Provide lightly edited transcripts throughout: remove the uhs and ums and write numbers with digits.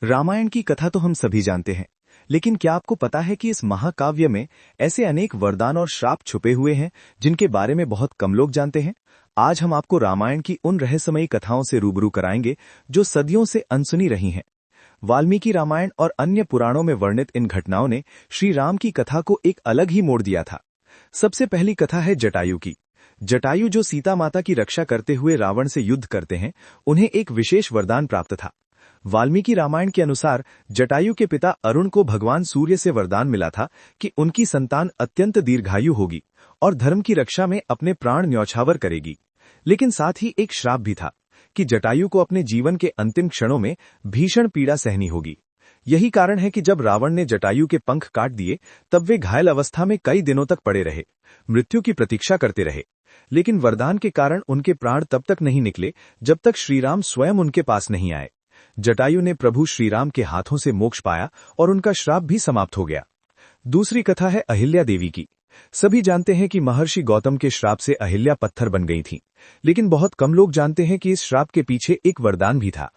रामायण की कथा तो हम सभी जानते हैं, लेकिन क्या आपको पता है कि इस महाकाव्य में ऐसे अनेक वरदान और श्राप छुपे हुए हैं जिनके बारे में बहुत कम लोग जानते हैं। आज हम आपको रामायण की उन रहस्यमयी कथाओं से रूबरू कराएंगे जो सदियों से अनसुनी रही हैं। वाल्मीकि रामायण और अन्य पुराणों में वर्णित इन घटनाओं ने श्री राम की कथा को एक अलग ही मोड़ दिया था। सबसे पहली कथा है जटायु की। जटायु जो सीता माता की रक्षा करते हुए रावण से युद्ध करते हैं, उन्हें एक विशेष वरदान प्राप्त था। वाल्मीकि रामायण के अनुसार जटायु के पिता अरुण को भगवान सूर्य से वरदान मिला था कि उनकी संतान अत्यंत दीर्घायु होगी और धर्म की रक्षा में अपने प्राण न्यौछावर करेगी। लेकिन साथ ही एक श्राप भी था कि जटायु को अपने जीवन के अंतिम क्षणों में भीषण पीड़ा सहनी होगी। यही कारण है कि जब रावण ने जटायु के पंख काट दिए, तब वे घायल अवस्था में कई दिनों तक पड़े रहे, मृत्यु की प्रतीक्षा करते रहे। लेकिन वरदान के कारण उनके प्राण तब तक नहीं निकले जब तक श्रीराम स्वयं उनके पास नहीं आए। जटायु ने प्रभु श्रीराम के हाथों से मोक्ष पाया और उनका श्राप भी समाप्त हो गया। दूसरी कथा है अहिल्या देवी की। सभी जानते हैं कि महर्षि गौतम के श्राप से अहिल्या पत्थर बन गई थीं, लेकिन बहुत कम लोग जानते हैं कि इस श्राप के पीछे एक वरदान भी था।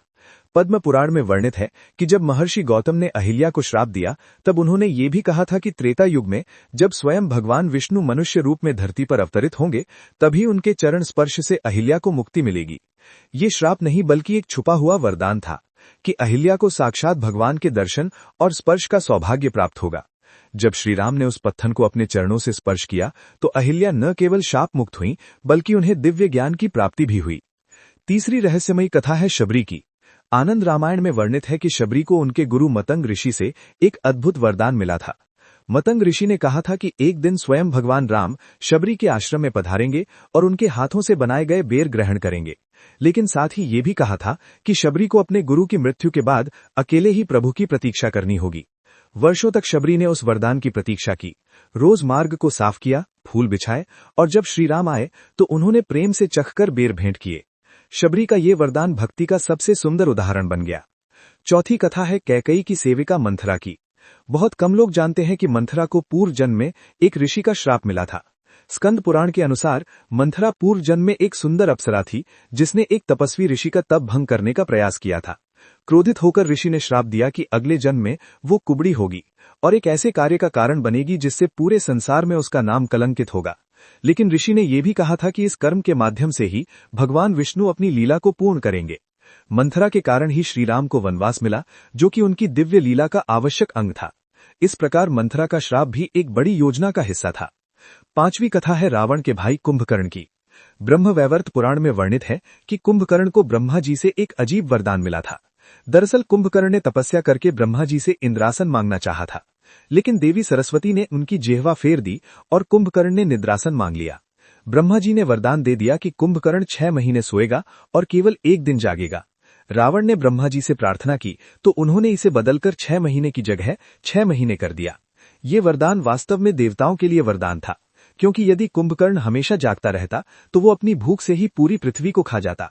पद्म पुराण में वर्णित है कि जब महर्षि गौतम ने अहिल्या को श्राप दिया, तब उन्होंने ये भी कहा था कि त्रेता युग में जब स्वयं भगवान विष्णु मनुष्य रूप में धरती पर अवतरित होंगे, तभी उनके चरण स्पर्श से अहिल्या को मुक्ति मिलेगी। ये श्राप नहीं बल्कि एक छुपा हुआ वरदान था कि अहिल्या को साक्षात भगवान के दर्शन और स्पर्श का सौभाग्य प्राप्त होगा। जब श्रीराम ने उस पत्थर को अपने चरणों से स्पर्श किया, तो अहिल्या न केवल शाप मुक्त हुई, बल्कि उन्हें दिव्य ज्ञान की प्राप्ति भी हुई। तीसरी रहस्यमयी कथा है शबरी की। आनंद रामायण में वर्णित है कि शबरी को उनके गुरु मतंग ऋषि से एक अद्भुत वरदान मिला था। मतंग ऋषि ने कहा था कि एक दिन स्वयं भगवान राम शबरी के आश्रम में पधारेंगे और उनके हाथों से बनाए गए बेर ग्रहण करेंगे। लेकिन साथ ही ये भी कहा था कि शबरी को अपने गुरु की मृत्यु के बाद अकेले ही प्रभु की प्रतीक्षा करनी होगी। वर्षों तक शबरी ने उस वरदान की प्रतीक्षा की, रोज मार्ग को साफ किया, फूल बिछाए, और जब श्रीराम आए तो उन्होंने प्रेम से चखकर बेर भेंट किए। शबरी का ये वरदान भक्ति का सबसे सुंदर उदाहरण बन गया। चौथी कथा है कैकेयी की सेविका मंथरा की। बहुत कम लोग जानते हैं कि मंथरा को पूर्व जन्म में एक ऋषि का श्राप मिला था। स्कंद पुराण के अनुसार मंथरा पूर्व जन्म में एक सुंदर अप्सरा थी, जिसने एक तपस्वी ऋषि का तप भंग करने का प्रयास किया था। क्रोधित होकर ऋषि ने श्राप दिया कि अगले जन्म में वो कुबड़ी होगी और एक ऐसे कार्य का कारण बनेगी जिससे पूरे संसार में उसका नाम कलंकित होगा। लेकिन ऋषि ने यह भी कहा था कि इस कर्म के माध्यम से ही भगवान विष्णु अपनी लीला को पूर्ण करेंगे। मंथरा के कारण ही श्रीराम को वनवास मिला, जो कि उनकी दिव्य लीला का आवश्यक अंग था। इस प्रकार मंथरा का श्राप भी एक बड़ी योजना का हिस्सा था। पांचवी कथा है रावण के भाई कुंभकर्ण की। ब्रह्मवैवर्त पुराण में वर्णित है कि कुंभकर्ण को ब्रह्मा जी से एक अजीब वरदान मिला था। दरअसल कुंभकर्ण ने तपस्या करके ब्रह्मा जी से इंद्रासन मांगना चाहा था, लेकिन देवी सरस्वती ने उनकी जिह्वा फेर दी और कुंभकर्ण ने निद्रासन मांग लिया। ब्रह्मा जी ने वरदान दे दिया कि कुंभकर्ण 6 महीने सोएगा और केवल एक दिन जागेगा। रावण ने ब्रह्मा जी से प्रार्थना की तो उन्होंने इसे बदलकर 6 महीने की जगह 6 महीने कर दिया। ये वरदान वास्तव में देवताओं के लिए वरदान था, क्योंकि यदि कुंभकर्ण हमेशा जागता रहता तो वो अपनी भूख से ही पूरी पृथ्वी को खा जाता।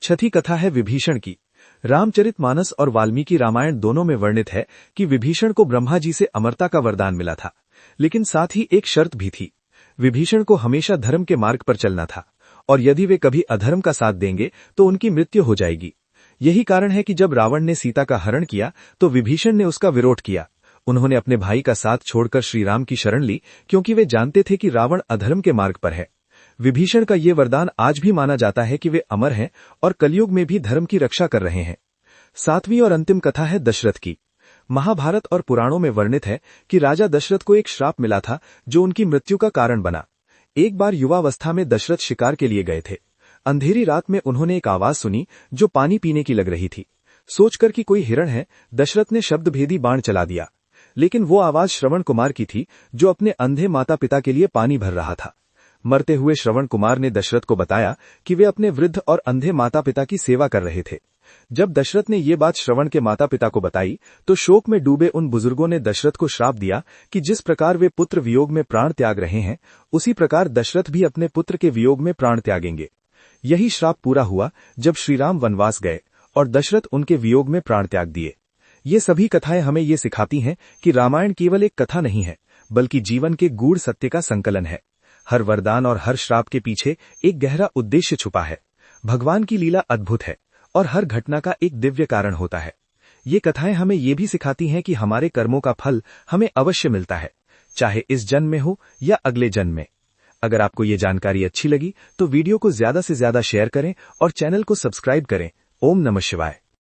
छठी कथा है विभीषण की। रामचरितमानस और वाल्मीकि रामायण दोनों में वर्णित है कि विभीषण को ब्रह्मा जी से अमरता का वरदान मिला था, लेकिन साथ ही एक शर्त भी थी। विभीषण को हमेशा धर्म के मार्ग पर चलना था, और यदि वे कभी अधर्म का साथ देंगे तो उनकी मृत्यु हो जाएगी। यही कारण है कि जब रावण ने सीता का हरण किया तो विभीषण ने उसका विरोध किया। उन्होंने अपने भाई का साथ छोड़कर श्रीराम की शरण ली, क्योंकि वे जानते थे कि रावण अधर्म के मार्ग पर है। विभीषण का ये वरदान आज भी माना जाता है कि वे अमर हैं और कलयुग में भी धर्म की रक्षा कर रहे हैं। सातवीं और अंतिम कथा है दशरथ की। महाभारत और पुराणों में वर्णित है कि राजा दशरथ को एक श्राप मिला था जो उनकी मृत्यु का कारण बना। एक बार युवावस्था में दशरथ शिकार के लिए गए थे। अंधेरी रात में उन्होंने एक आवाज सुनी जो पानी पीने की लग रही थी। सोचकर कि कोई हिरण है, दशरथ ने शब्दभेदी बाण चला दिया, लेकिन वो आवाज श्रवण कुमार की थी, जो अपने अंधे माता पिता के लिए पानी भर रहा था। मरते हुए श्रवण कुमार ने दशरथ को बताया कि वे अपने वृद्ध और अंधे माता पिता की सेवा कर रहे थे। जब दशरथ ने ये बात श्रवण के माता पिता को बताई तो शोक में डूबे उन बुजुर्गों ने दशरथ को श्राप दिया कि जिस प्रकार वे पुत्र वियोग में प्राण त्याग रहे हैं, उसी प्रकार दशरथ भी अपने पुत्र के वियोग में प्राण त्यागेंगे। यही श्राप पूरा हुआ जब श्रीराम वनवास गए और दशरथ उनके वियोग में प्राण त्याग दिए। ये सभी कथाएं हमें ये सिखाती हैं कि रामायण केवल एक कथा नहीं है, बल्कि जीवन के गूढ़ सत्य का संकलन है। हर वरदान और हर श्राप के पीछे एक गहरा उद्देश्य छुपा है। भगवान की लीला अद्भुत है और हर घटना का एक दिव्य कारण होता है। ये कथाएं हमें ये भी सिखाती हैं कि हमारे कर्मों का फल हमें अवश्य मिलता है, चाहे इस जन्म में हो या अगले जन्म में। अगर आपको ये जानकारी अच्छी लगी तो वीडियो को ज्यादा से ज्यादा शेयर करें और चैनल को सब्सक्राइब करें। ओम नमः शिवाय।